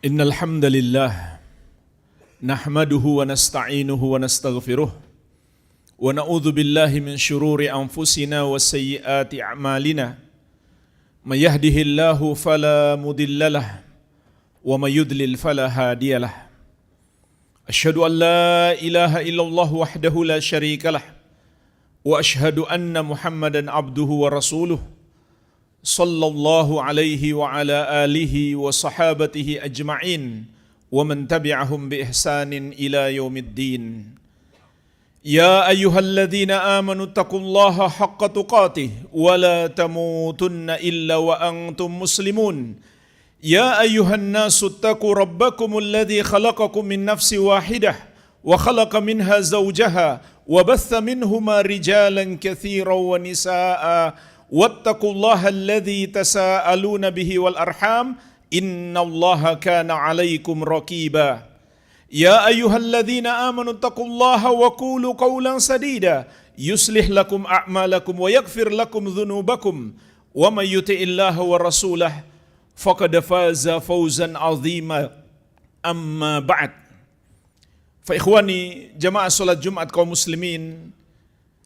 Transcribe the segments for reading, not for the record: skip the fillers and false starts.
Innal hamdalillah nahmaduhu wa nasta'inuhu wa nastaghfiruh wa na'udzu billahi min shururi anfusina wa sayyiati a'malina may yahdihillahu fala mudhillalah wa may yudlil fala hadiyalah. Asyhadu an la ilaha illallah wahdahu la syarikalah wa asyhadu anna Muhammadan abduhu wa rasuluh sallallahu alaihi wa ala alihi wa sahabatihi ajma'in wa man tabi'ahum bi ihsanin ila yaumiddin. Ya ayyuhalladzina amanu taqullaha haqqa tuqatih wa la tamutunna illa wa antum muslimun. Ya ayyuhan nasu taqu rabbakumul ladzi khalaqakum min nafsin wahidah wa khalaqa minha zawjaha wa batha minhuma rijalan katsiran wa nisaa'a wattaqullaha alladzi tasaaluna bihi wal arham innallaha kana 'alaikum raqiba. Ya ayyuhalladzina amanu taqullaha wa qulu qawlan sadida yuslih lakum a'malakum wa yaghfir lakum dhunubakum wa may yuti'illaha wa rasulahu faqad faza fawzan 'azima. Amma ba'd. Fa ikhwani jamaah salat Jumat kaum muslimin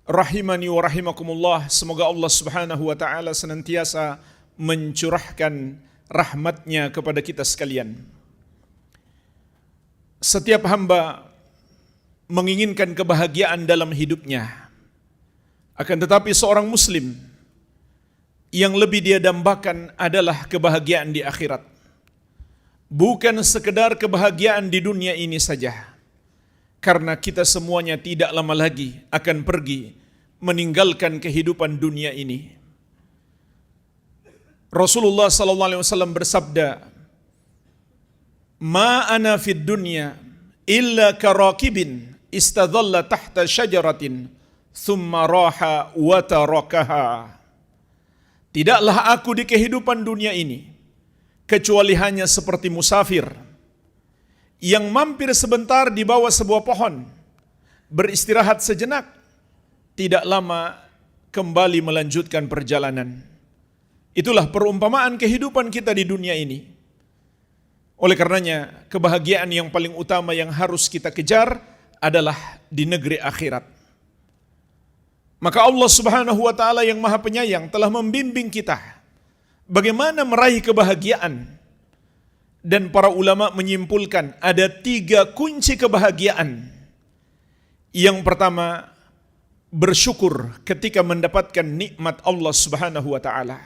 rahimani wa rahimakumullah, semoga Allah Subhanahu wa taala senantiasa mencurahkan rahmatnya kepada kita sekalian. Setiap hamba menginginkan kebahagiaan dalam hidupnya. Akan tetapi seorang muslim yang lebih dia dambakan adalah kebahagiaan di akhirat. Bukan sekedar kebahagiaan di dunia ini saja. Karena kita semuanya tidak lama lagi akan pergi meninggalkan kehidupan dunia ini. Rasulullah sallallahu alaihi wasallam bersabda, "Ma ana fid dunya illa karakibin istadhalla tahta syajaratin thumma raha wa tarakaha." Tidaklah aku di kehidupan dunia ini kecuali hanya seperti musafir yang mampir sebentar di bawah sebuah pohon, beristirahat sejenak, tidak lama kembali melanjutkan perjalanan. Itulah perumpamaan kehidupan kita di dunia ini. Oleh karenanya, kebahagiaan yang paling utama yang harus kita kejar adalah di negeri akhirat. Maka Allah Subhanahu wa taala yang Maha Penyayang telah membimbing kita bagaimana meraih kebahagiaan. Dan para ulama menyimpulkan ada 3 kunci kebahagiaan. Yang pertama, bersyukur ketika mendapatkan nikmat Allah Subhanahu wa taala.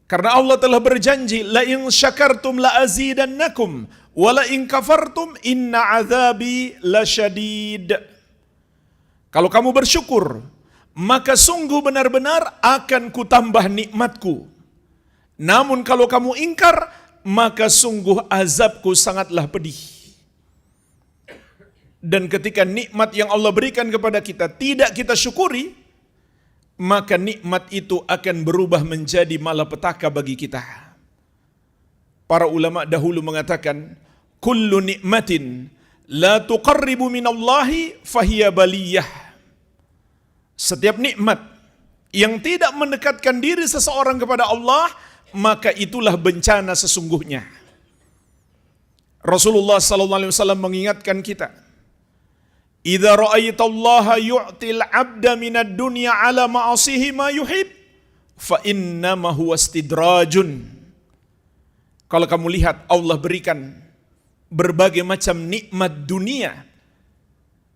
Karena Allah telah berjanji, la in syakartum la azidannakum wa la in kafartum inna azabi lasyadid. Kalau kamu bersyukur, maka sungguh benar-benar akan kutambah nikmatku. Namun kalau kamu ingkar, maka sungguh azabku sangatlah pedih. Dan ketika nikmat yang Allah berikan kepada kita tidak kita syukuri, maka nikmat itu akan berubah menjadi malapetaka bagi kita. Para ulama dahulu mengatakan, kullu nikmatin la tuqarribu minallahi fahiya baliyah. Setiap nikmat yang tidak mendekatkan diri seseorang kepada Allah, maka itulah bencana sesungguhnya. Rasulullah sallallahu alaihi wasallam mengingatkan kita, "Idza ra'aitallaha yu'til 'abda minad dunya 'ala ma'asihi ma yuhib, fa innama huwa istidrajun." Kalau kamu lihat Allah berikan berbagai macam nikmat dunia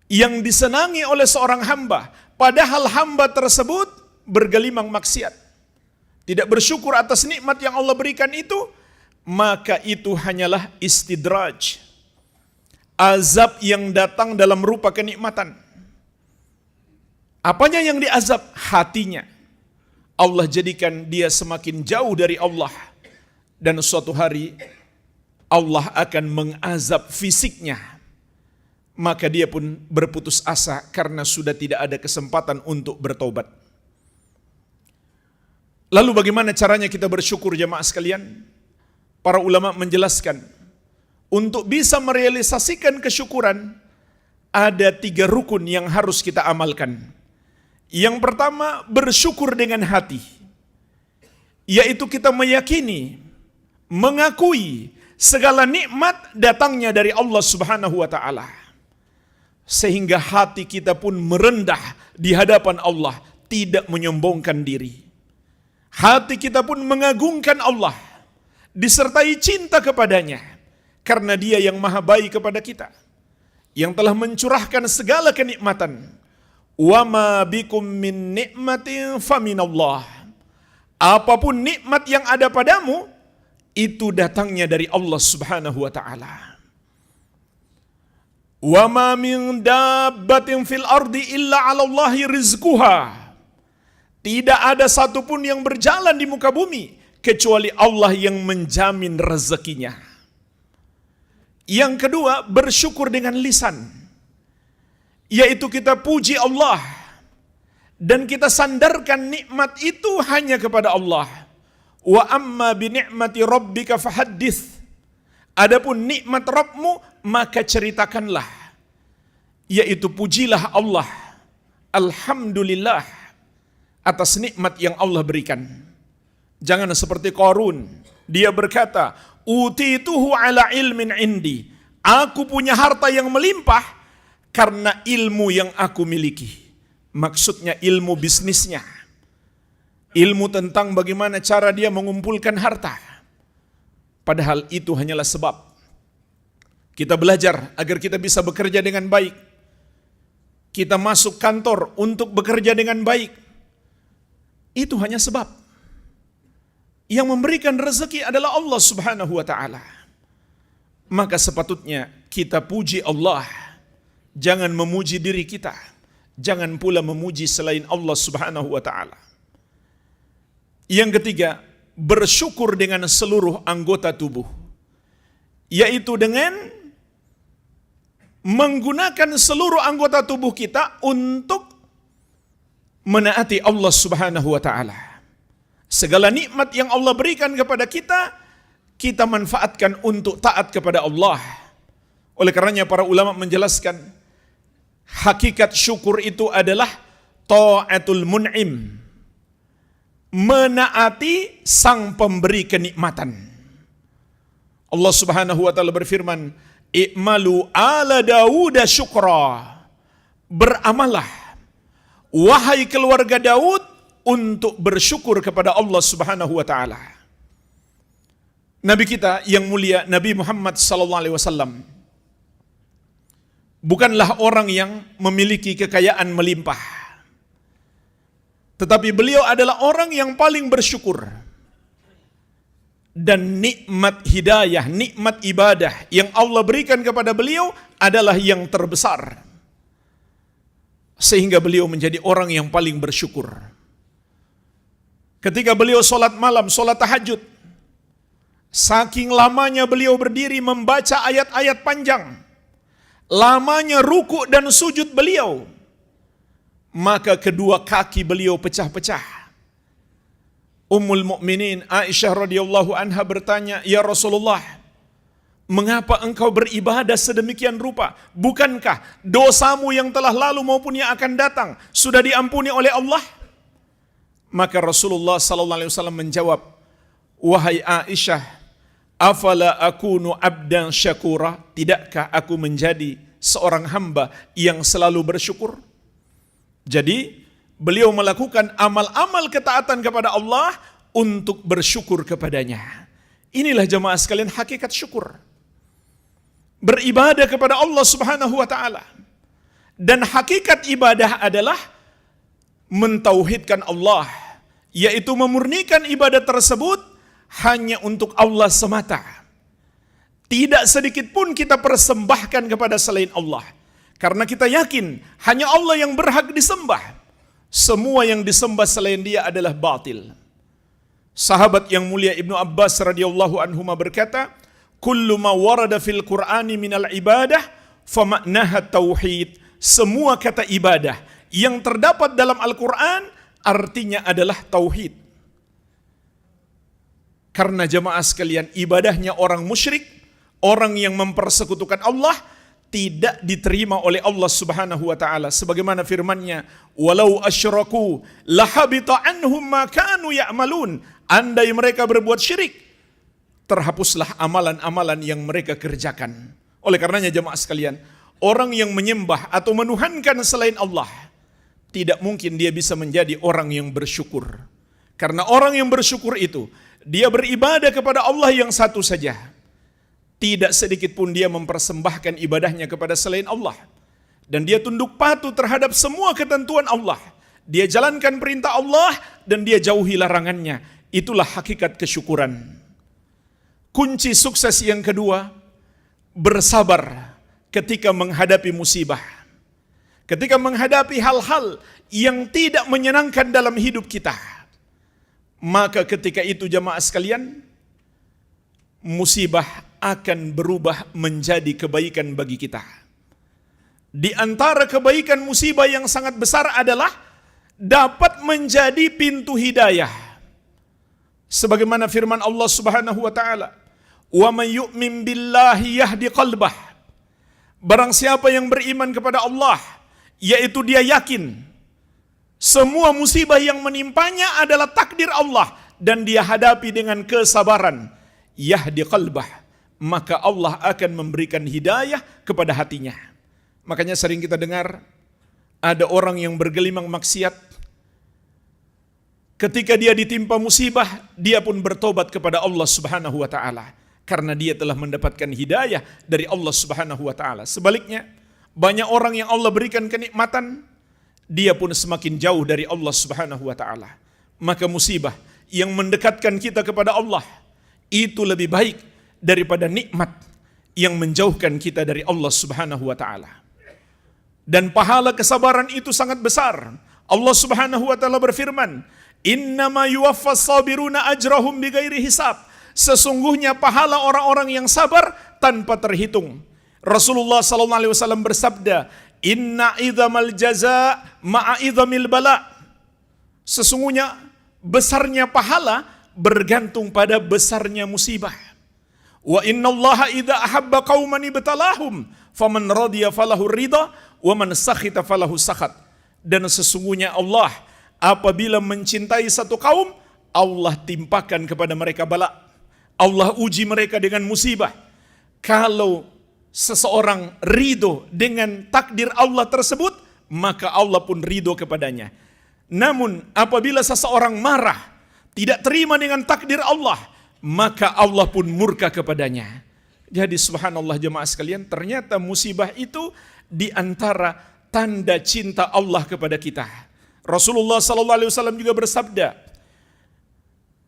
yang disenangi oleh seorang hamba, padahal hamba tersebut bergelimang maksiat, tidak bersyukur atas nikmat yang Allah berikan itu, maka itu hanyalah istidraj. Azab yang datang dalam rupa kenikmatan. Apanya yang diazab? Hatinya. Allah jadikan dia semakin jauh dari Allah. Dan suatu hari Allah akan mengazab fisiknya. Maka dia pun berputus asa karena sudah tidak ada kesempatan untuk bertobat. Lalu bagaimana caranya kita bersyukur jemaah sekalian? Para ulama menjelaskan, untuk bisa merealisasikan kesyukuran, ada 3 rukun yang harus kita amalkan. Yang pertama, bersyukur dengan hati. Yaitu kita meyakini mengakui segala nikmat datangnya dari Allah Subhanahu wa taala. Sehingga hati kita pun merendah di hadapan Allah, tidak menyombongkan diri. Hati kita pun mengagungkan Allah, disertai cinta kepadanya, karena Dia yang maha baik kepada kita, yang telah mencurahkan segala kenikmatan. Wa ma bikum min nikmatin faminallah. Apapun nikmat yang ada padamu, itu datangnya dari Allah Subhanahu wa taala. Wa ma min dabbatin fil ardi illa 'ala Allahi rizquha. Tidak ada satupun yang berjalan di muka bumi kecuali Allah yang menjamin rezekinya. Yang kedua, bersyukur dengan lisan, yaitu kita puji Allah dan kita sandarkan nikmat itu hanya kepada Allah. Wa amma bi ni'mati rabbika fahaddits. Adapun nikmat Rabbmu, maka ceritakanlah, yaitu pujilah Allah, alhamdulillah atas nikmat yang Allah berikan. Jangan seperti Qarun, dia berkata, utituhu ala ilmin indi. Aku punya harta yang melimpah karena ilmu yang aku miliki. Maksudnya ilmu bisnisnya, ilmu tentang bagaimana cara dia mengumpulkan harta. Padahal itu hanyalah sebab. Kita belajar agar kita bisa bekerja dengan baik. Kita masuk kantor untuk bekerja dengan baik. Itu hanya sebab. Yang memberikan rezeki adalah Allah Subhanahu wa taala. Maka sepatutnya kita puji Allah. Jangan memuji diri kita. Jangan pula memuji selain Allah Subhanahu wa taala. Yang ketiga, bersyukur dengan seluruh anggota tubuh, yaitu dengan menggunakan seluruh anggota tubuh kita untuk menaati Allah Subhanahu wa taala. Segala nikmat yang Allah berikan kepada kita, kita manfaatkan untuk taat kepada Allah. Oleh karenanya para ulama menjelaskan, hakikat syukur itu adalah ta'atul mun'im, menaati sang pemberi kenikmatan. Allah Subhanahu wa taala berfirman, "I'malu ala Daud syukra." Beramallah wahai keluarga Daud untuk bersyukur kepada Allah Subhanahu wa taala. Nabi kita yang mulia Nabi Muhammad sallallahu alaihi wasallam bukanlah orang yang memiliki kekayaan melimpah. Tetapi beliau adalah orang yang paling bersyukur. Dan nikmat hidayah, nikmat ibadah yang Allah berikan kepada beliau adalah yang terbesar. Sehingga beliau menjadi orang yang paling bersyukur. Ketika beliau sholat malam, sholat tahajud, saking lamanya beliau berdiri membaca ayat-ayat panjang, lamanya ruku dan sujud beliau, maka kedua kaki beliau pecah-pecah. Ummul Mukminin Aisyah radhiyallahu anha bertanya, "Ya Rasulullah, mengapa engkau beribadah sedemikian rupa? Bukankah dosamu yang telah lalu maupun yang akan datang sudah diampuni oleh Allah?" Maka Rasulullah sallallahu alaihi wasallam menjawab, "Wahai Aisyah, afala akunu abdan syakura? Tidakkah aku menjadi seorang hamba yang selalu bersyukur?" Jadi beliau melakukan amal-amal ketaatan kepada Allah untuk bersyukur kepadanya. Inilah jemaah sekalian hakikat syukur. Beribadah kepada Allah Subhanahu wa taala. Dan hakikat ibadah adalah mentauhidkan Allah, yaitu memurnikan ibadah tersebut hanya untuk Allah semata. Tidak sedikit pun kita persembahkan kepada selain Allah. Karena kita yakin hanya Allah yang berhak disembah. Semua yang disembah selain Dia adalah batil. Sahabat yang mulia Ibnu Abbas radhiyallahu anhuma berkata, "Kullu ma warada fil Qur'ani minal ibadah fa ma'naha tauhid." Semua kata ibadah yang terdapat dalam Al-Qur'an artinya adalah tauhid. Karena jemaah sekalian, ibadahnya orang musyrik, orang yang mempersekutukan Allah, tidak diterima oleh Allah Subhanahu wa taala, sebagaimana firman-Nya, "Walau asyraku lahabita anhum ma kanu ya'malun." Andai mereka berbuat syirik, terhapuslah amalan-amalan yang mereka kerjakan. Oleh karenanya jemaah sekalian, orang yang menyembah atau menuhankan selain Allah, tidak mungkin dia bisa menjadi orang yang bersyukur. Karena orang yang bersyukur itu, dia beribadah kepada Allah yang satu saja. Tidak sedikit pun dia mempersembahkan ibadahnya kepada selain Allah. Dan dia tunduk patuh terhadap semua ketentuan Allah. Dia jalankan perintah Allah dan dia jauhi larangannya. Itulah hakikat kesyukuran. Kunci sukses yang kedua, bersabar ketika menghadapi musibah. Ketika menghadapi hal-hal yang tidak menyenangkan dalam hidup kita. Maka ketika itu jamaah sekalian, musibah akan berubah menjadi kebaikan bagi kita. Di antara kebaikan musibah yang sangat besar adalah dapat menjadi pintu hidayah. Sebagaimana firman Allah Subhanahu wa taala, "Wa may yu'min billahi yahdi qalbah." Barang siapa yang beriman kepada Allah, yaitu dia yakin semua musibah yang menimpanya adalah takdir Allah dan dia hadapi dengan kesabaran, yahdi qalbah, maka Allah akan memberikan hidayah kepada hatinya. Makanya sering kita dengar ada orang yang bergelimang maksiat, ketika dia ditimpa musibah, dia pun bertobat kepada Allah Subhanahu wa taala karena dia telah mendapatkan hidayah dari Allah Subhanahu wa taala. Sebaliknya, banyak orang yang Allah berikan kenikmatan, dia pun semakin jauh dari Allah Subhanahu wa taala. Maka musibah yang mendekatkan kita kepada Allah itu lebih baik daripada nikmat yang menjauhkan kita dari Allah Subhanahu wa taala. Dan pahala kesabaran itu sangat besar. Allah Subhanahu wa taala berfirman, "Innama yuwaffas sabiruna ajrahum bighairi hisab." Sesungguhnya pahala orang-orang yang sabar tanpa terhitung. Rasulullah sallallahu alaihi wasallam bersabda, "Inna idzamal jaza ma'a idzamil bala." Sesungguhnya besarnya pahala bergantung pada besarnya musibah. Wa innallaha idza ahabba qauman ibtalahum faman radiya falahu ridha wa man sakhita falahu sakhat. Dan sesungguhnya Allah apabila mencintai satu kaum, Allah timpakan kepada mereka bala. Allah uji mereka dengan musibah. Kalau seseorang ridho dengan takdir Allah tersebut, maka Allah pun ridho kepadanya. Namun apabila seseorang marah, tidak terima dengan takdir Allah, maka Allah pun murka kepadanya. Jadi subhanallah jemaah sekalian, ternyata musibah itu di antara tanda cinta Allah kepada kita. Rasulullah sallallahu alaihi wasallam juga bersabda,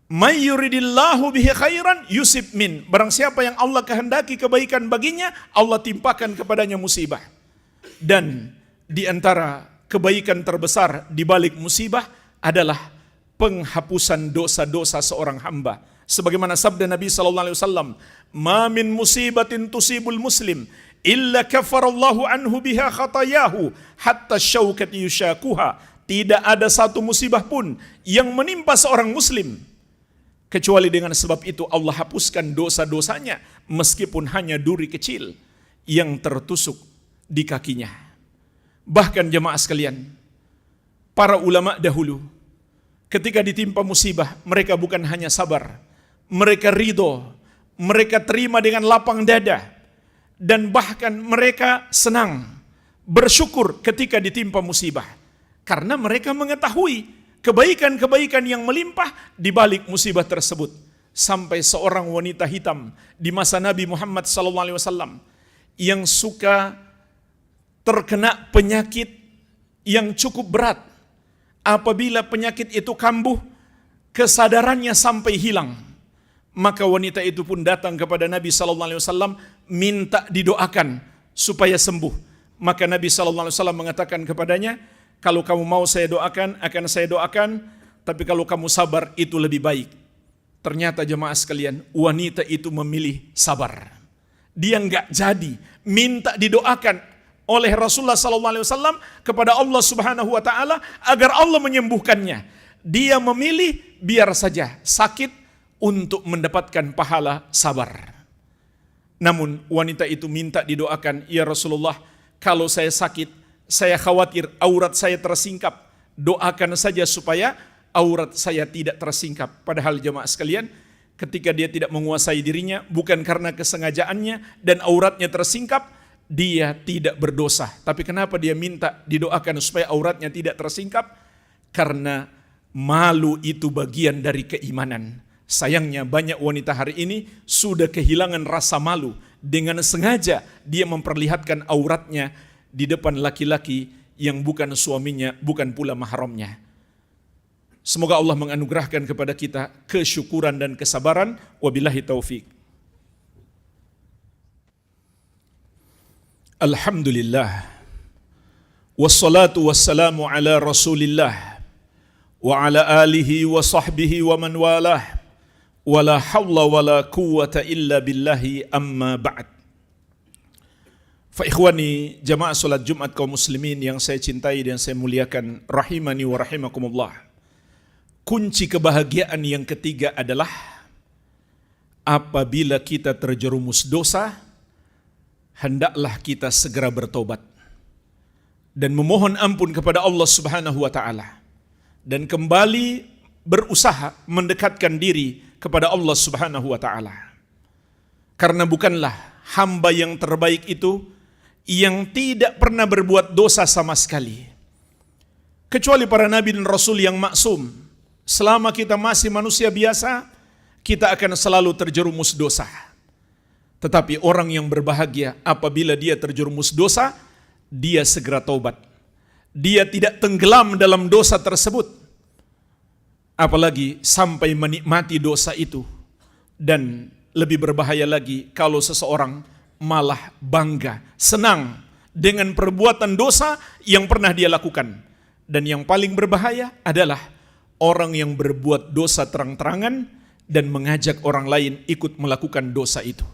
"May yuridillahu bihi khairan yusib min." Barang siapa yang Allah kehendaki kebaikan baginya, Allah timpakan kepadanya musibah. Dan di antara kebaikan terbesar di balik musibah adalah penghapusan dosa-dosa seorang hamba. Sebagaimana sabda Nabi sallallahu alaihi wasallam, "Ma min musibatin tusibul muslim illa kafarallahu anhu biha khatayahu hatta syaukati yushakuha." Tidak ada satu musibah pun yang menimpa seorang muslim kecuali dengan sebab itu Allah hapuskan dosa-dosanya meskipun hanya duri kecil yang tertusuk di kakinya. Bahkan jemaah sekalian, para ulama dahulu ketika ditimpa musibah, mereka bukan hanya sabar, mereka ridho, mereka terima dengan lapang dada, dan bahkan mereka senang, bersyukur ketika ditimpa musibah. Karena mereka mengetahui kebaikan-kebaikan yang melimpah di balik musibah tersebut. Sampai seorang wanita hitam di masa Nabi Muhammad SAW yang suka terkena penyakit yang cukup berat. Apabila penyakit itu kambuh, kesadarannya sampai hilang. Maka wanita itu pun datang kepada Nabi SAW minta didoakan supaya sembuh. Maka Nabi SAW mengatakan kepadanya, "Kalau kamu mau saya doakan, akan saya doakan. Tapi kalau kamu sabar, itu lebih baik." Ternyata jemaah sekalian, wanita itu memilih sabar. Dia enggak jadi minta didoakan oleh Rasulullah SAW kepada Allah Subhanahu Wa Taala agar Allah menyembuhkannya. Dia memilih biar saja sakit untuk mendapatkan pahala sabar. Namun wanita itu minta didoakan, "Ya Rasulullah, kalau saya sakit, saya khawatir aurat saya tersingkap. Doakan saja supaya aurat saya tidak tersingkap." Padahal jemaah sekalian, ketika dia tidak menguasai dirinya, bukan karena kesengajaannya dan auratnya tersingkap, dia tidak berdosa. Tapi kenapa dia minta didoakan supaya auratnya tidak tersingkap? Karena malu itu bagian dari keimanan. Sayangnya banyak wanita hari ini sudah kehilangan rasa malu. Dengan sengaja dia memperlihatkan auratnya di depan laki-laki yang bukan suaminya, bukan pula mahramnya. Semoga Allah menganugerahkan kepada kita kesyukuran dan kesabaran. Wabillahi taufik. Alhamdulillah. Wassalatu wassalamu ala Rasulillah wa ala alihi wa sahbihi wa man walah. Wala hawla wala quwwata illa billahi amma ba'd. Fa ikhwani jamaah salat Jumat kaum muslimin yang saya cintai dan saya muliakan, rahimani wa rahimakumullah. Kunci kebahagiaan yang ketiga adalah apabila kita terjerumus dosa, hendaklah kita segera bertobat dan memohon ampun kepada Allah Subhanahu wa taala dan kembali berusaha mendekatkan diri kepada Allah Subhanahu wa taala. Karena bukanlah hamba yang terbaik itu yang tidak pernah berbuat dosa sama sekali, kecuali para nabi dan rasul yang maksum. Selama kita masih manusia biasa, kita akan selalu terjerumus dosa. Tetapi orang yang berbahagia apabila dia terjerumus dosa, dia segera taubat. Dia tidak tenggelam dalam dosa tersebut, apalagi sampai menikmati dosa itu. Dan lebih berbahaya lagi kalau seseorang malah bangga, senang dengan perbuatan dosa yang pernah dia lakukan. Dan yang paling berbahaya adalah orang yang berbuat dosa terang-terangan dan mengajak orang lain ikut melakukan dosa itu.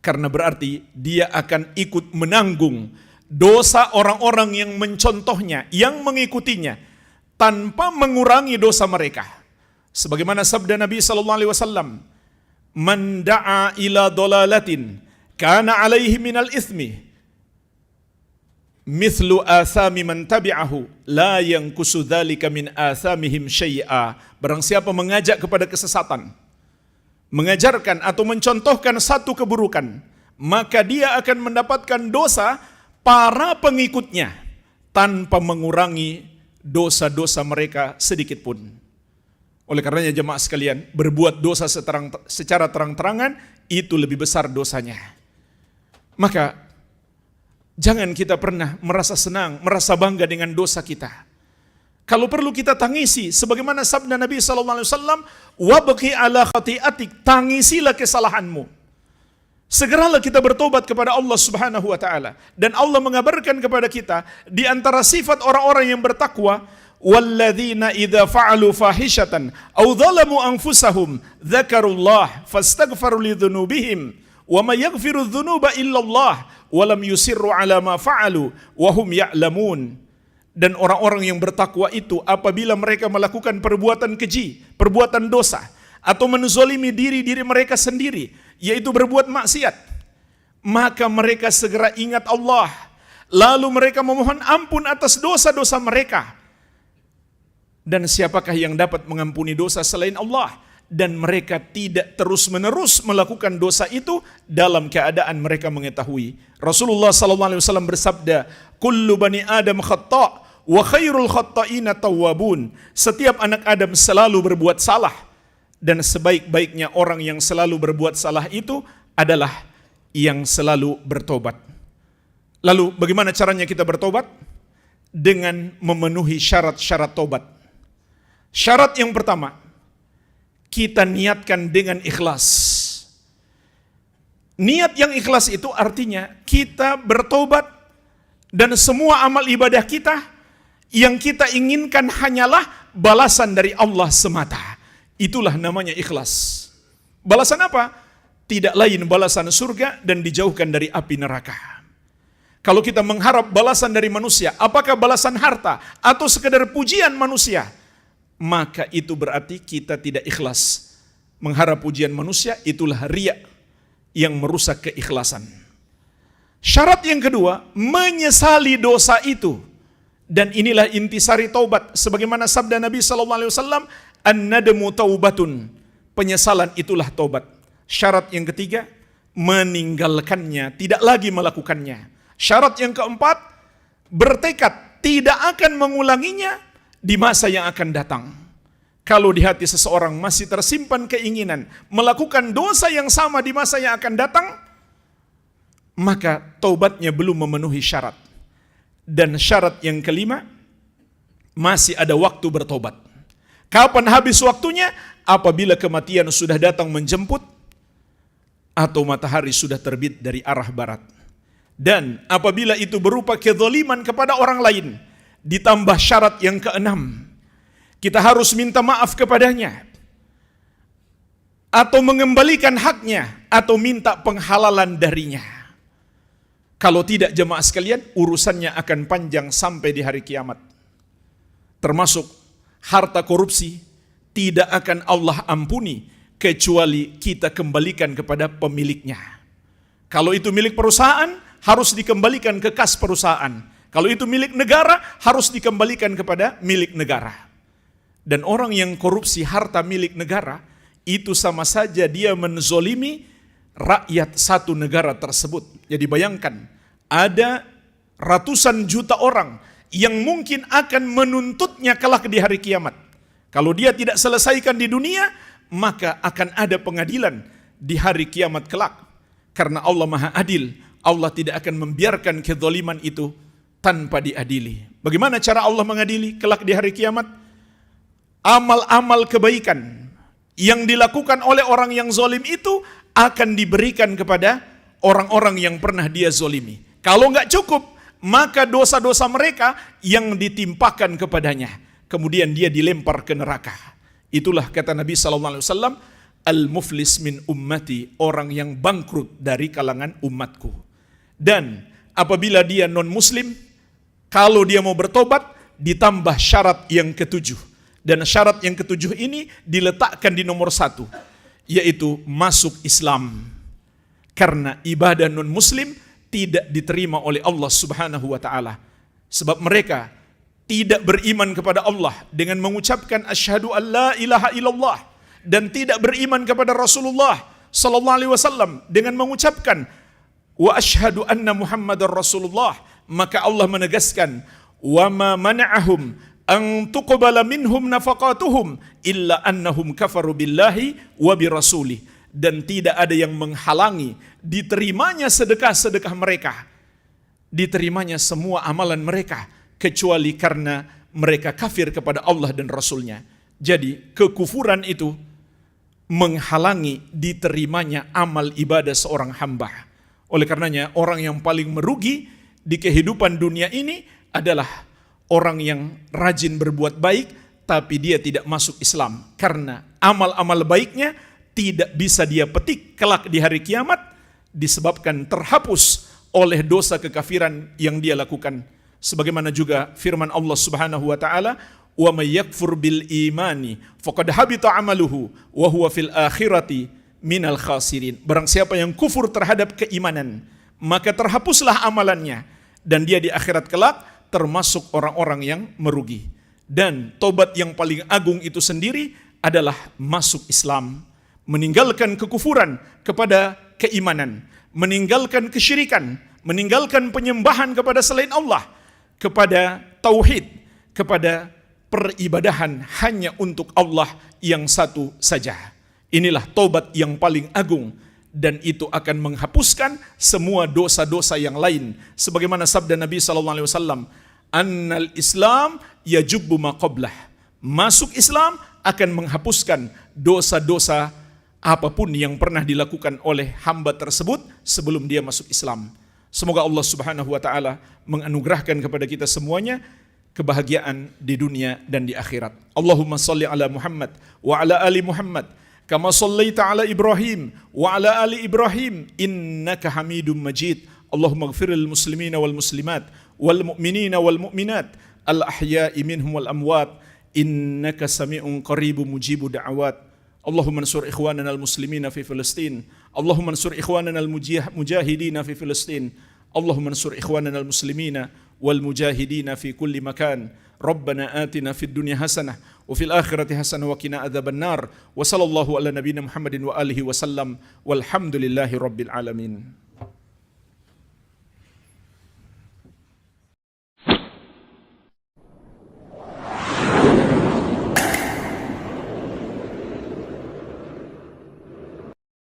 Karena berarti dia akan ikut menanggung dosa orang-orang yang mencontohnya, yang mengikutinya, tanpa mengurangi dosa mereka. Sebagaimana sabda Nabi SAW, "Man da'a ila dolalatin, kana alaihi minal ithmi, mithlu athami man tabi'ahu, la yankusu dhalika min athamihim syai'a." Barang siapa mengajak kepada kesesatan, mengajarkan atau mencontohkan satu keburukan, maka dia akan mendapatkan dosa para pengikutnya tanpa mengurangi dosa-dosa mereka sedikit pun. Oleh karenanya jemaah sekalian, berbuat dosa secara terang-terangan itu lebih besar dosanya. Maka jangan kita pernah merasa senang, merasa bangga dengan dosa kita. Kalau perlu kita tangisi, sebagaimana sabda Nabi SAW, "Wabki ala khati'atik", tangisilah kesalahanmu. Segeralah kita bertobat kepada Allah Subhanahu wa taala. Dan Allah mengabarkan kepada kita di antara sifat orang-orang yang bertakwa, "Walladzina idza fa'alu fahishatan aw dzalamu anfusahum dzakarullah fastaghfaru lidzunubihim wa may yaghfiru dzunuba illallah wa lam yusirru ala ma fa'alu wa hum ya'lamun." Dan orang-orang yang bertakwa itu apabila mereka melakukan perbuatan keji, perbuatan dosa, atau menzolimi diri mereka sendiri, yaitu berbuat maksiat, maka mereka segera ingat Allah, lalu mereka memohon ampun atas dosa-dosa mereka. Dan siapakah yang dapat mengampuni dosa selain Allah? Dan mereka tidak terus-menerus melakukan dosa itu dalam keadaan mereka mengetahui. Rasulullah SAW bersabda, "Kullu bani Adam khata' wa khairul khata'ina tawwabun." Setiap anak Adam selalu berbuat salah, dan sebaik-baiknya orang yang selalu berbuat salah itu adalah yang selalu bertobat. Lalu bagaimana caranya kita bertobat? Dengan memenuhi syarat-syarat tobat. Syarat yang pertama, kita niatkan dengan ikhlas. Niat yang ikhlas itu artinya kita bertobat dan semua amal ibadah kita yang kita inginkan hanyalah balasan dari Allah semata. Itulah namanya ikhlas. Balasan apa? Tidak lain balasan surga dan dijauhkan dari api neraka. Kalau kita mengharap balasan dari manusia, apakah balasan harta atau sekedar pujian manusia, maka itu berarti kita tidak ikhlas. Mengharap pujian manusia itulah riya yang merusak keikhlasan. Syarat yang kedua, menyesali dosa itu. Dan inilah intisari taubat. Sebagaimana sabda Nabi SAW, "An-nadmu taubatun." penyesalan itulah taubat. Syarat yang ketiga, meninggalkannya, tidak lagi melakukannya. Syarat yang keempat, bertekad tidak akan mengulanginya di masa yang akan datang. Kalau di hati seseorang masih tersimpan keinginan melakukan dosa yang sama di masa yang akan datang, maka taubatnya belum memenuhi syarat. Dan syarat yang kelima, masih ada waktu bertobat. Kapan habis waktunya? Apabila kematian sudah datang menjemput atau matahari sudah terbit dari arah barat. Dan apabila itu berupa kezaliman kepada orang lain, ditambah syarat yang keenam, kita harus minta maaf kepadanya atau mengembalikan haknya atau minta penghalalan darinya. Kalau tidak, jemaah sekalian, urusannya akan panjang sampai di hari kiamat. Termasuk harta korupsi tidak akan Allah ampuni kecuali kita kembalikan kepada pemiliknya. Kalau itu milik perusahaan, harus dikembalikan ke kas perusahaan. Kalau itu milik negara, harus dikembalikan kepada milik negara. Dan orang yang korupsi harta milik negara, itu sama saja dia menzolimi rakyat satu negara tersebut. Jadi bayangkan, ada ratusan juta orang yang mungkin akan menuntutnya kelak di hari kiamat. Kalau dia tidak selesaikan di dunia, maka akan ada pengadilan di hari kiamat kelak. Karena Allah Maha Adil, Allah tidak akan membiarkan kezaliman itu tanpa diadili. Bagaimana cara Allah mengadili kelak di hari kiamat? Amal-amal kebaikan yang dilakukan oleh orang yang zalim itu akan diberikan kepada orang-orang yang pernah dia zalimi. Kalau nggak cukup, maka dosa-dosa mereka yang ditimpakan kepadanya. Kemudian dia dilempar ke neraka. Itulah kata Nabi SAW, al-muflis min ummati, orang yang bangkrut dari kalangan umatku. Dan apabila dia non-muslim, kalau dia mau bertobat, ditambah syarat yang ketujuh. Dan syarat yang ketujuh ini diletakkan di nomor 1, yaitu masuk Islam. Karena ibadah non-muslim tidak diterima oleh Allah Subhanahu wa Ta'ala. Sebab mereka tidak beriman kepada Allah dengan mengucapkan asyhadu an la ilaha illallah, dan tidak beriman kepada Rasulullah sallallahu alaihi wasallam dengan mengucapkan wa asyhadu anna Muhammadar Rasulullah, maka Allah menegaskan wa ma mana'ahum an tuqbala minhum nafaqatuhum illa annahum kafaru billahi wa birasuli, dan tidak ada yang menghalangi diterimanya sedekah-sedekah mereka, diterimanya semua amalan mereka, kecuali karena mereka kafir kepada Allah dan Rasulnya. Jadi kekufuran itu menghalangi diterimanya amal ibadah seorang hamba. Oleh karenanya orang yang paling merugi di kehidupan dunia ini adalah orang yang rajin berbuat baik tapi dia tidak masuk Islam. Karena amal-amal baiknya tidak bisa dia petik kelak di hari kiamat disebabkan terhapus oleh dosa kekafiran yang dia lakukan. Sebagaimana juga firman Allah Subhanahu wa Ta'ala, wa may yakfur bil imani faqad habita amaluhu wa huwa fil akhirati minal khasirin. Barang siapa yang kufur terhadap keimanan, maka terhapuslah amalannya dan dia di akhirat kelak termasuk orang-orang yang merugi. Dan tobat yang paling agung itu sendiri adalah masuk Islam, meninggalkan kekufuran kepada keimanan, meninggalkan kesyirikan, meninggalkan penyembahan kepada selain Allah, kepada tauhid, kepada peribadahan hanya untuk Allah yang satu saja. Inilah taubat yang paling agung, dan itu akan menghapuskan semua dosa-dosa yang lain. Sebagaimana sabda Nabi SAW, annal Islam yajubbu ma qablah. Masuk Islam akan menghapuskan dosa-dosa apapun yang pernah dilakukan oleh hamba tersebut sebelum dia masuk Islam. Semoga Allah Subhanahu wa Ta'ala menganugerahkan kepada kita semuanya kebahagiaan di dunia dan di akhirat. Allahumma salli ala Muhammad wa ala ali Muhammad kama sallaita ala Ibrahim wa ala ali Ibrahim innaka Hamidum Majid. Allahumma ighfir lil muslimina wal muslimat wal mu'minina wal mu'minat al ahya'i minhum wal amwat innaka sami'un qaribun mujibu da'awat. Allahumma ansur ikhwanana al-muslimina fi Filistin. Allahumma ansur ikhwanana al-mujahidina fi Filistin. Allahumma ansur ikhwanana al-muslimina wal mujahidina fi kulli makan. Rabbana atina fid dunya hasanah wa fil akhirati hasanah wa qina adzabannar. Wa sallallahu ala nabiyyina Muhammadin wa alihi wasallam. Walhamdulillahi rabbil alamin.